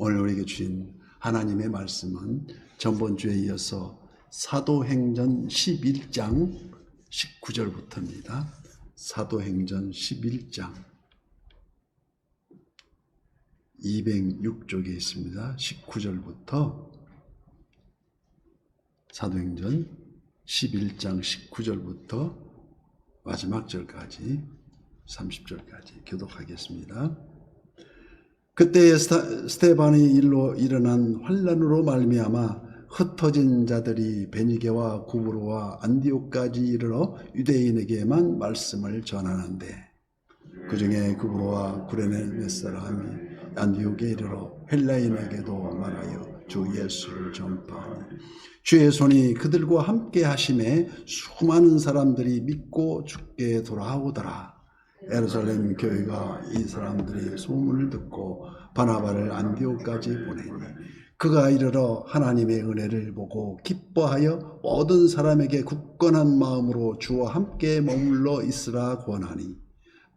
오늘 우리에게 주신 하나님의 말씀은 전번주에 이어서 사도행전 11장 19절부터입니다. 사도행전 11장 206쪽에 있습니다. 19절부터 사도행전 11장 19절부터 마지막 절까지 30절까지 교독하겠습니다. 그때에 스데반의 일로 일어난 환란으로 말미암아 흩어진 자들이 베니게와 구브로와 안디옥까지 이르러 유대인에게만 말씀을 전하는데 그 중에 구브로와 구레네 몇 사람이 안디옥에 이르러 헬라인에게도 말하여 주 예수를 전파하니 주의 손이 그들과 함께 하심에 수많은 사람들이 믿고 주께 돌아오더라. 예루살렘 교회가 이 사람들의 소문을 듣고 바나바를 안디옥까지 보내니 그가 이르러 하나님의 은혜를 보고 기뻐하여 모든 사람에게 굳건한 마음으로 주와 함께 머물러 있으라 권하니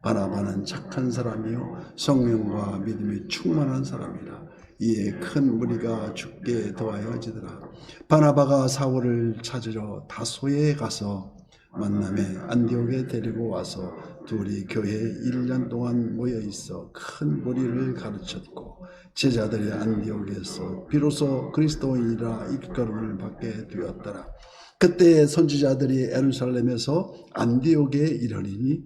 바나바는 착한 사람이요 성령과 믿음이 충만한 사람이라. 이에 큰 무리가 주께 더하여지더라. 바나바가 사울을 찾으러 다소에 가서 만남에 안디옥에 데리고 와서 둘이 교회에 1년 동안 모여 있어 큰 무리를 가르쳤고 제자들이 안디옥에서 비로소 그리스도인이라 일컬음을 받게 되었더라. 그때 선지자들이 예루살렘에서 안디옥에 이르리니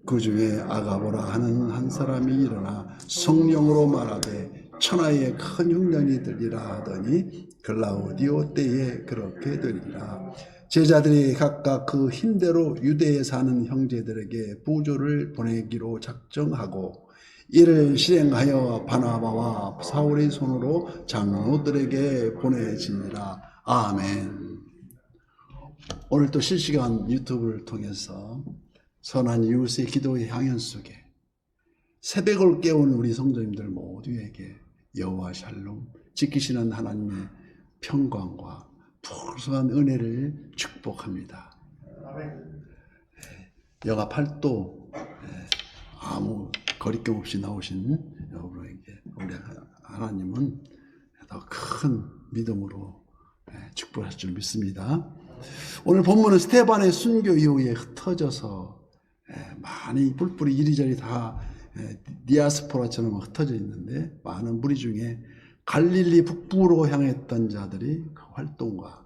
그 중에 아가보라 하는 한 사람이 일어나 성령으로 말하되 천하에 큰 흉년이 들리라 하더니 글라우디오 때에 그렇게 되리라. 제자들이 각각 그 힘대로 유대에 사는 형제들에게 부조를 보내기로 작정하고 이를 실행하여 바나바와 사울의 손으로 장로들에게 보내지니라. 아멘. 오늘 또 실시간 유튜브를 통해서 선한 이웃의 기도의 향연 속에 새벽을 깨운 우리 성도님들 모두에게 여호와 샬롬 지키시는 하나님의 평강과 풍성한 은혜를 축복합니다. 영하 8도 아무 거리낌 없이 나오신 여러분에게 우리 하나님은 더 큰 믿음으로 축복하실 줄 믿습니다. 오늘 본문은 스데반의 순교 이후에 흩어져서 많이 뿔뿔이 이리저리 다 디아스포라처럼 흩어져 있는데 많은 무리 중에 갈릴리 북부로 향했던 자들이 그 활동과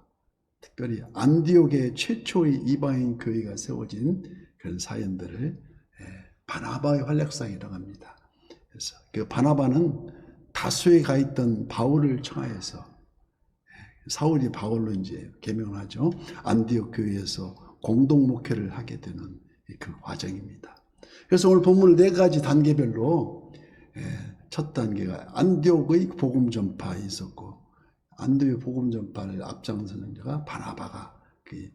특별히 안디옥의 최초의 이방인 교회가 세워진 그런 사연들을 바나바의 활약상이라고 합니다. 그래서 그 바나바는 다소에 가 있던 바울을 청하여서 사울이 바울로 이제 개명을 하죠. 안디옥 교회에서 공동 목회를 하게 되는 그 과정입니다. 그래서 오늘 본문을 4가지 단계별로 첫 단계가 안디옥의 복음 전파에 있었고 안디옥의 복음 전파를 앞장서는 자가 바나바가 그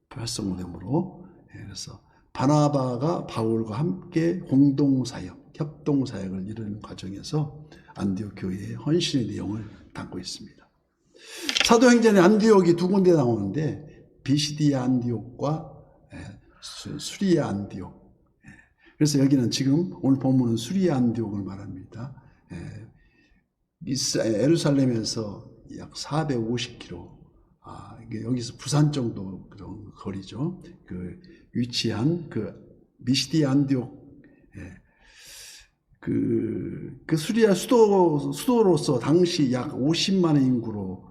활성화됨으로 그래서 바나바가 바울과 함께 공동 사역, 협동 사역을 이루는 과정에서 안디옥 교회의 헌신의 내용을 담고 있습니다. 사도행전에 안디옥이 2군데 나오는데 비시디아 안디옥과 수리아 안디옥. 그래서 여기는 지금 오늘 본문은 수리아 안디옥을 말합니다. 예루살렘에서 약 450km, 여기서 부산 정도 그런 거리죠. 그 위치한 그 비시디아 안디옥, 그 수리아 수도로서 당시 약 50만의 인구로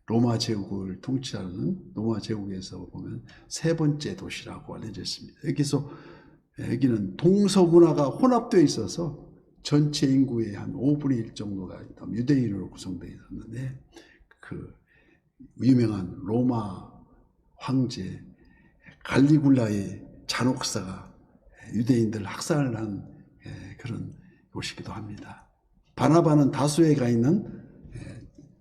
로마 제국을 통치하는 로마 제국에서 보면 3번째 도시라고 알려져 있습니다. 여기는 동서문화가 혼합되어 있어서 전체 인구의 한 5분의 1 정도가 유대인으로 구성되어 있었는데 그 유명한 로마 황제 갈리굴라의 잔혹사가 유대인들을 학살을 한 그런 곳이기도 합니다. 바나바는 다소에 가 있는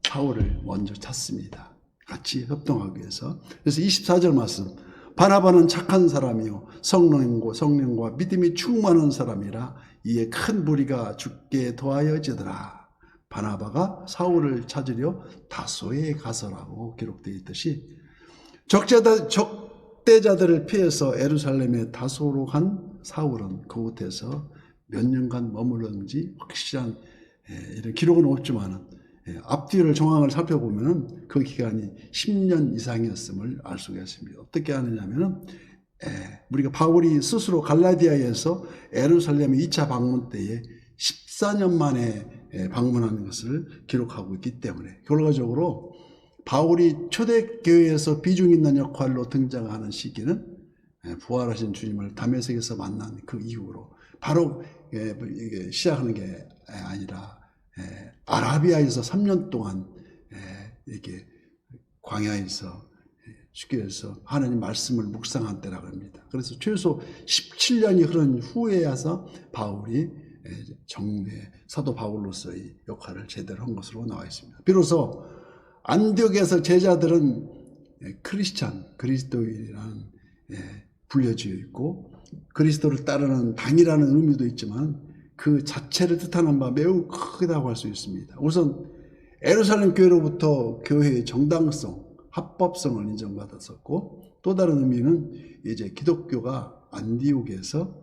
사울을 먼저 찾습니다. 같이 협동하기 위해서. 그래서 24절 말씀, 바나바는 착한 사람이요 성령과 믿음이 충만한 사람이라. 이에 큰 무리가 주께 더하여지더라. 바나바가 사울을 찾으려 다소에 가서라고 기록되어 있듯이 적대자들을 피해서 예루살렘의 다소로 간 사울은 그곳에서 몇 년간 머물렀는지 확실한 이런 기록은 없지만은 앞뒤를 정황을 살펴보면은 그 기간이 10년 이상이었음을 알 수가 있습니다. 어떻게 하느냐면은 우리가 바울이 스스로 갈라디아에서 예루살렘 2차 방문 때에 14년 만에 방문한 것을 기록하고 있기 때문에 결과적으로 바울이 초대교회에서 비중 있는 역할로 등장하는 시기는 부활하신 주님을 다메섹에서 만난 그 이후로 바로 이게 시작하는 게 아니라 아라비아에서 3년 동안 이렇게 광야에서 쉽게 해서 하나님 말씀을 묵상한 때라고 합니다. 그래서 최소 17년이 흐른 후에야서 바울이 정례 사도 바울로서의 역할을 제대로 한 것으로 나와 있습니다. 비로소 안디옥에서 제자들은 크리스찬, 그리스도인이라는 불려지어 있고 그리스도를 따르는 당이라는 의미도 있지만 그 자체를 뜻하는 바 매우 크다고 할 수 있습니다. 우선 예루살렘 교회로부터 교회의 정당성, 합법성을 인정받았었고 또 다른 의미는 이제 기독교가 안디옥에서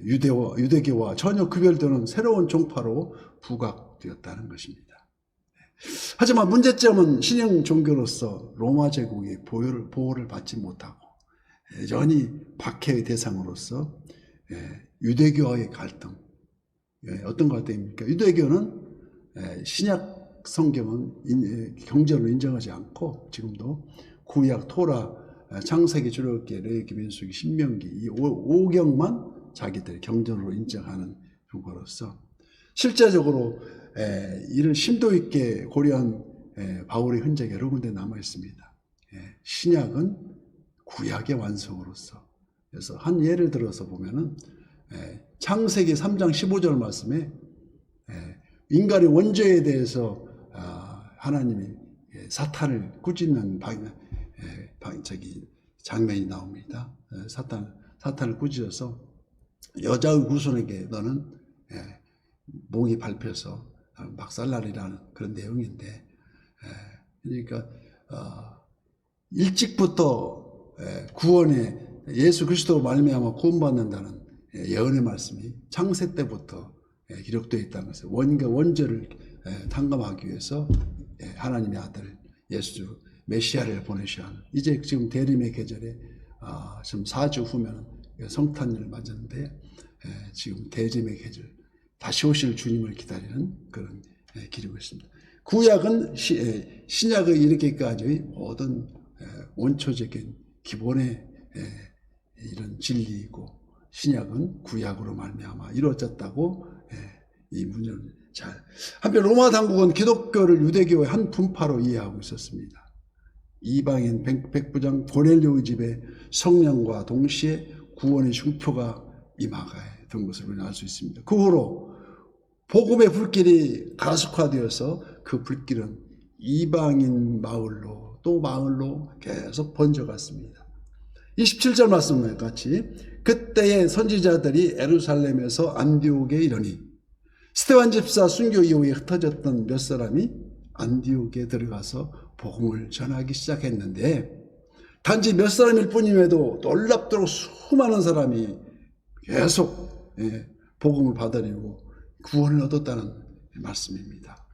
유대교와 전혀 구별되는 새로운 종파로 부각되었다는 것입니다. 하지만 문제점은 신형 종교로서 로마 제국의 보호를 받지 못하고 여전히 박해의 대상으로서 유대교와의 갈등. 어떤 갈등입니까? 유대교는 신약 성경은 경전으로 인정하지 않고 지금도 구약, 토라, 창세기, 출애굽기, 레위기, 민수기, 신명기 이 5경만 자기들의 경전으로 인정하는 교과로서 실제적으로 이를 심도 있게 고려한 바울의 흔적이 여러 군데 남아 있습니다. 신약은 구약의 완성으로서 그래서 한 예를 들어서 보면은 창세기 3장 15절 말씀에 인간의 원죄에 대해서 하나님이 사탄을 꾸짖는 장면이 나옵니다. 사탄을 꾸짖어서 여자의 후손에게 너는 목이 밟혀서 막살날이라는 그런 내용인데 그러니까 일찍부터 구원에 예수 그리스도로 말미암아 구원받는다는 예언의 말씀이 창세 때부터 기록되어 있다는 것을 원죄를 탕감하기 위해서 하나님의 아들 예수 메시아를 보내셔야 하는 이제 지금 대림의 계절에 지금 4주 후면 성탄을 맞았는데 지금 대림의 계절 다시 오실 주님을 기다리는 그런 기록이 있습니다. 구약은 신약의 이렇게까지의 모든 원초적인 기본의 이런 진리이고 신약은 구약으로 말미암아 이루어졌다고 이 문제는 한편 로마 당국은 기독교를 유대교의 한 분파로 이해하고 있었습니다. 이방인 백부장 고넬료의 집에 성령과 동시에 구원의 흉표가 임하게 된 것을 우리는 알 수 있습니다. 그 후로 복음의 불길이 가속화되어서 그 불길은 이방인 마을로 또 마을로 계속 번져갔습니다. 27절 말씀과 같이 그때의 선지자들이 예루살렘에서 안디옥에 이르니 스데반 집사 순교 이후에 흩어졌던 몇 사람이 안디옥에 들어가서 복음을 전하기 시작했는데 단지 몇 사람일 뿐임에도 놀랍도록 수많은 사람이 계속 복음을 받아들이고 구원을 얻었다는 말씀입니다.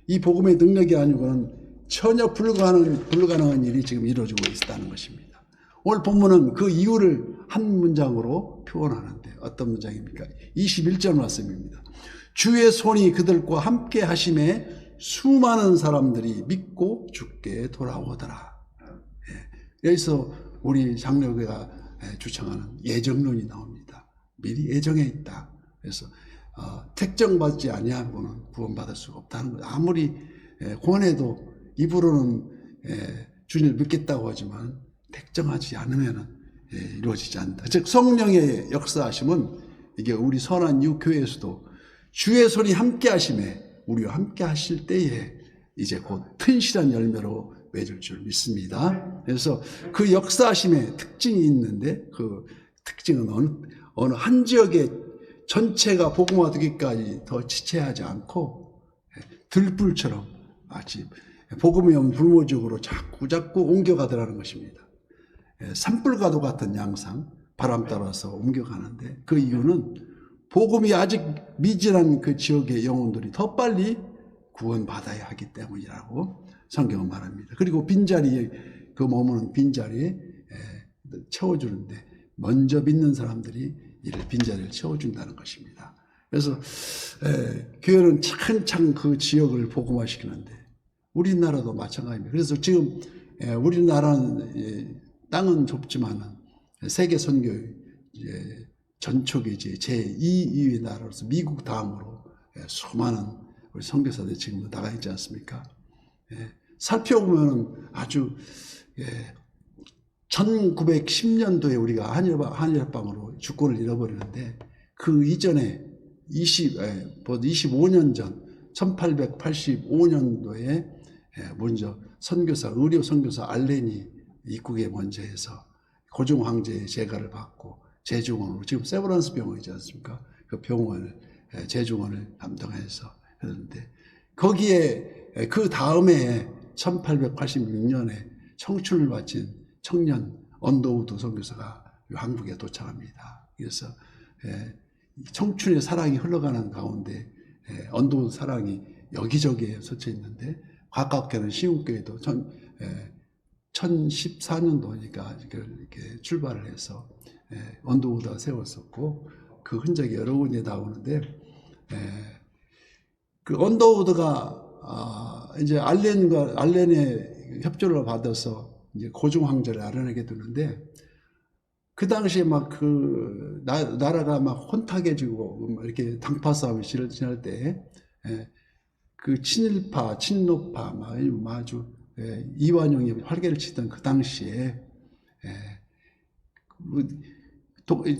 이 복음의 능력이 아니고는 전혀 불가능한 일이 지금 이루어지고 있다는 것입니다. 오늘 본문은 그 이유를 한 문장으로 표현하는데 어떤 문장입니까? 21절 말씀입니다. 주의 손이 그들과 함께 하심에 수많은 사람들이 믿고 주께 돌아오더라. 여기서 우리 장로교가 주창하는 예정론이 나옵니다. 미리 예정해 있다. 그래서 택정받지 아니하고는 구원받을 수가 없다는 거예요. 아무리 권해도 입으로는 주님을 믿겠다고 하지만 택정하지 않으면 이루어지지 않는다. 즉 성령의 역사하심은 이게 우리 선한 이웃 교회에서도 주의 손이 함께 하심에 우리와 함께 하실 때에 이제 곧 튼실한 열매로 맺을 줄 믿습니다. 그래서 그 역사하심의 특징이 있는데 그 특징은 어느 한 지역의 전체가 복음화되기까지 더 지체하지 않고 들불처럼 마치 복음이 오면 불모적으로 자꾸 옮겨가더라는 것입니다. 산불과도 같은 양상 바람 따라서 옮겨가는데 그 이유는 복음이 아직 미진한 그 지역의 영혼들이 더 빨리 구원받아야 하기 때문이라고 성경은 말합니다. 그리고 빈자리에 그 머무는 빈자리에 채워주는데 먼저 믿는 사람들이 이를 빈자리를 채워준다는 것입니다. 그래서 교회는 차근차근 그 지역을 복음화시키는데 우리나라도 마찬가지입니다. 그래서 지금 우리나라는 땅은 좁지만은 세계 선교 전초기 제2위의 나라로서 미국 다음으로 수많은 우리 선교사들이 지금도 나가 있지 않습니까? 살펴보면 아주 1910년도에 우리가 한일합방으로 주권을 잃어버리는데 그 이전에 25년 전 1885년도에 먼저 선교사, 의료 선교사 알렌이 입국에 먼저 해서 고종 황제의 제가를 받고 제중원으로 지금 세브란스 병원이지 않습니까? 그 병원을 제중원을 담당해서 했는데 거기에 그 다음에 1886년에 청춘을 바친 청년 언더우드 선교사가 한국에 도착합니다. 그래서 청춘의 사랑이 흘러가는 가운데 언더우드 사랑이 여기저기에 설쳐 있는데 가깝게는 시흥교회도 1014년도니까 이렇게 출발을 해서 언더우드가 세웠었고 그 흔적이 여러 군데 나오는데 그 언더우드가 이제 알렌의 협조를 받아서 이제 고종 황제를 알아내게 되는데 그 당시에 막 그 나라가 막 혼탁해지고 이렇게 당파 싸움이 지날 때 그 친일파, 친노파 막 아주 이완용이 활개를 치던 그 당시에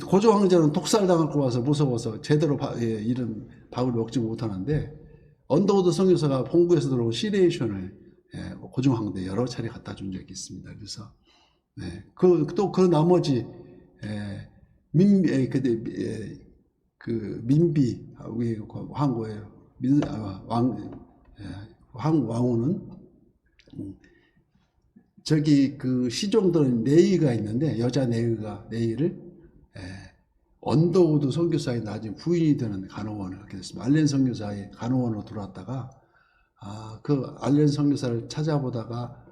고종 황제는 독살당하고 와서 무서워서 제대로 이런 밥을 먹지 못하는데 언더우드 선교사가 본국에서 들어온 시리에이션을 고종 황제 여러 차례 갖다 준 적이 있습니다. 그래서 또 그 나머지 민비 우리 황후예요. 왕후는 저기 그 시종들은 내의가 있는데 여자 내의를 언더우드 선교사의 나중에 부인이 되는 간호원을 하게 됐습니다. 알렌 선교사의 간호원으로 들어왔다가 그 알렌 선교사를 찾아보다가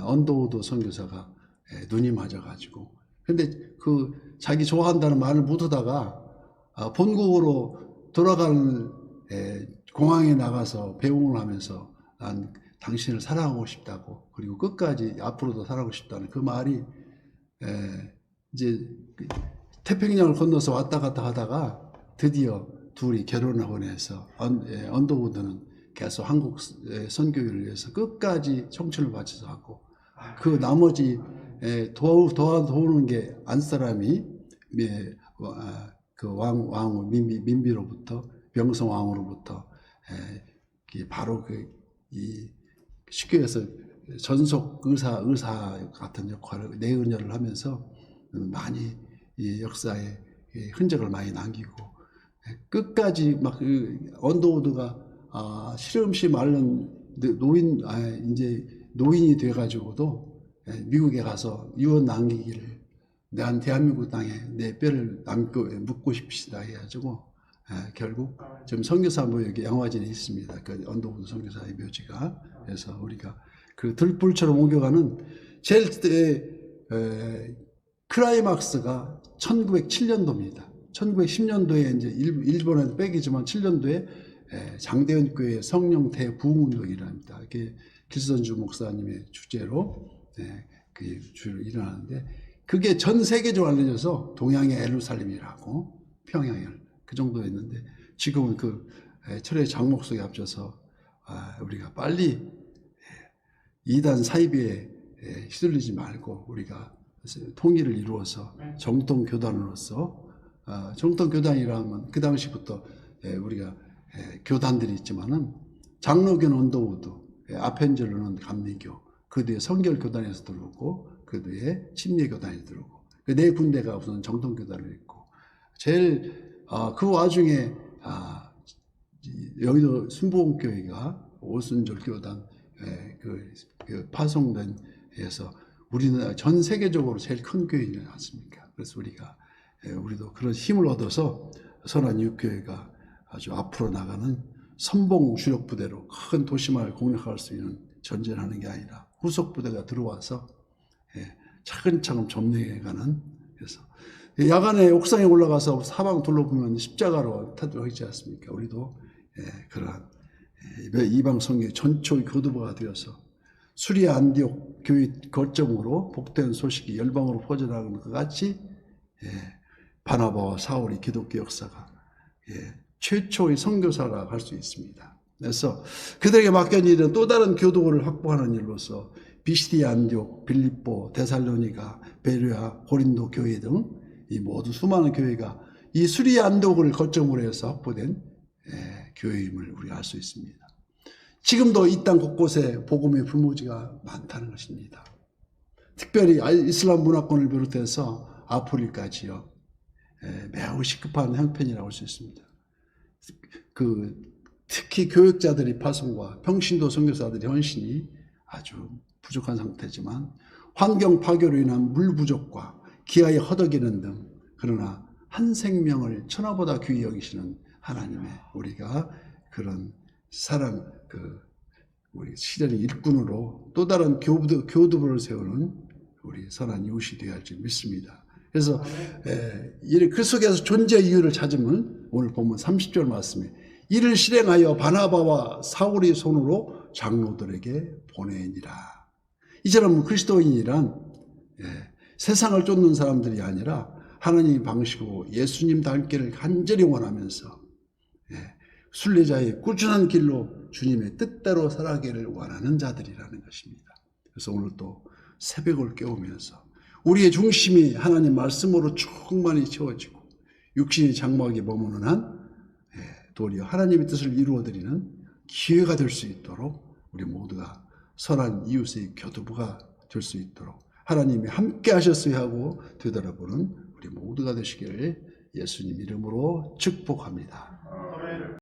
언더우드 선교사가 눈이 맞아가지고 근데 그 자기 좋아한다는 말을 묻다가 본국으로 돌아가는 공항에 나가서 배웅을 하면서 난 당신을 사랑하고 싶다고 그리고 끝까지 앞으로도 사랑하고 싶다는 그 말이 이제 태평양을 건너서 왔다 갔다 하다가 드디어 둘이 결혼하고 해서 언더우드는 계속 한국 선교를 위해서 끝까지 청춘을 바쳐서 하고 그 나머지 도우는 게 안사람이 그 왕후 민비로부터 명성 왕후로부터 바로 이 쉽게 해서 전속 의사 같은 역할을 내은녀를 하면서 많이 이 역사에 흔적을 많이 남기고 끝까지 막 언더우드가 실험시 마른 이제 노인이 돼가지고도 미국에 가서 유언 남기기를 난 대한민국 땅에 내 뼈를 묻고 싶시다 해가지고 결국 지금 선교사 묘역이 양화진에 있습니다. 그 언더우드 선교사의 묘지가. 그래서 우리가 그 들불처럼 옮겨가는 제일 클라이막스가 1907년도입니다. 1910년도에 이제 일본에도 빼기지만 7년도에 장대현 교회 성령 대부흥운동이랍니다. 이게 길선주 목사님의 주제로 그 주로 일어나는데 그게 전 세계적으로 알려져서 동양의 예루살렘이라고 평양을 그 정도였는데 지금은 그 철의 장목 속에 합쳐서 우리가 빨리 이단 사이비에 휘둘리지 말고 우리가 통일을 이루어서 정통교단으로서 정통교단이라면 그 당시부터 우리가 교단들이 있지만은 장로교는 언더우드, 아펜젤로는 감리교, 그 뒤에 성결교단에서 들어오고 그 뒤에 침례교단이 들어오고 그 네 군데가 우선 정통교단을 있고 제일 그 와중에 여기도 순복음교회가 오순절교단 그 파송된 에서 우리는 전 세계적으로 제일 큰 교회이지 않습니까? 그래서 우리도 그런 힘을 얻어서 선한 이웃교회가 아주 앞으로 나가는 선봉 주력 부대로 큰 도시만을 공략할 수 있는 전진하는 게 아니라 후속 부대가 들어와서 차근차근 점령해가는, 그래서 야간에 옥상에 올라가서 사방 둘러보면 십자가로 타도록하지 않습니까? 우리도 그러한 이방 성교의 전초의 교두보가 되어서 수리아 안디옥 교회 거점으로 복된 소식이 열방으로 퍼져나가는 것 같이 바나바와 사울이 기독교 역사가 최초의 선교사라 할 수 있습니다. 그래서 그들에게 맡겨진 일은 또 다른 교도를 확보하는 일로서 비시디아 안디옥, 빌립보, 데살로니가, 베레아, 고린도 교회 등 이 모두 수많은 교회가 이 수리아 안디옥을 거점으로 해서 확보된 교회임을 우리가 알 수 있습니다. 지금도 이 땅 곳곳에 복음의 불모지가 많다는 것입니다. 특별히 이슬람 문화권을 비롯해서 아프리카지역 매우 시급한 형편이라고 할 수 있습니다. 특히 교육자들의 파송과 평신도 선교사들의 헌신이 아주 부족한 상태지만 환경 파괴로 인한 물 부족과 기아의 허덕이는 등, 그러나 한 생명을 천하보다 귀히 여기시는 하나님의 우리가 그런 사랑, 우리 시대의 일꾼으로 또 다른 교두보를 세우는 우리 선한 이웃이 되어야 할지 믿습니다. 그래서 그 속에서 존재 이유를 찾으면 오늘 본문 30절 말씀에 이를 실행하여 바나바와 사울의 손으로 장로들에게 보내니라. 이처럼 그리스도인이란 세상을 쫓는 사람들이 아니라 하나님의 방식으로 예수님 닮기를 간절히 원하면서 순례자의 꾸준한 길로 주님의 뜻대로 살아가기를 원하는 자들이라는 것입니다. 그래서 오늘 또 새벽을 깨우면서 우리의 중심이 하나님 말씀으로 충만히 채워지고 육신이 장막에 머무는 한 도리어 하나님의 뜻을 이루어드리는 기회가 될 수 있도록 우리 모두가 선한 이웃의 교두보가 될 수 있도록 하나님이 함께 하셨어야 하고 되돌아보는 우리 모두가 되시기를 예수님 이름으로 축복합니다.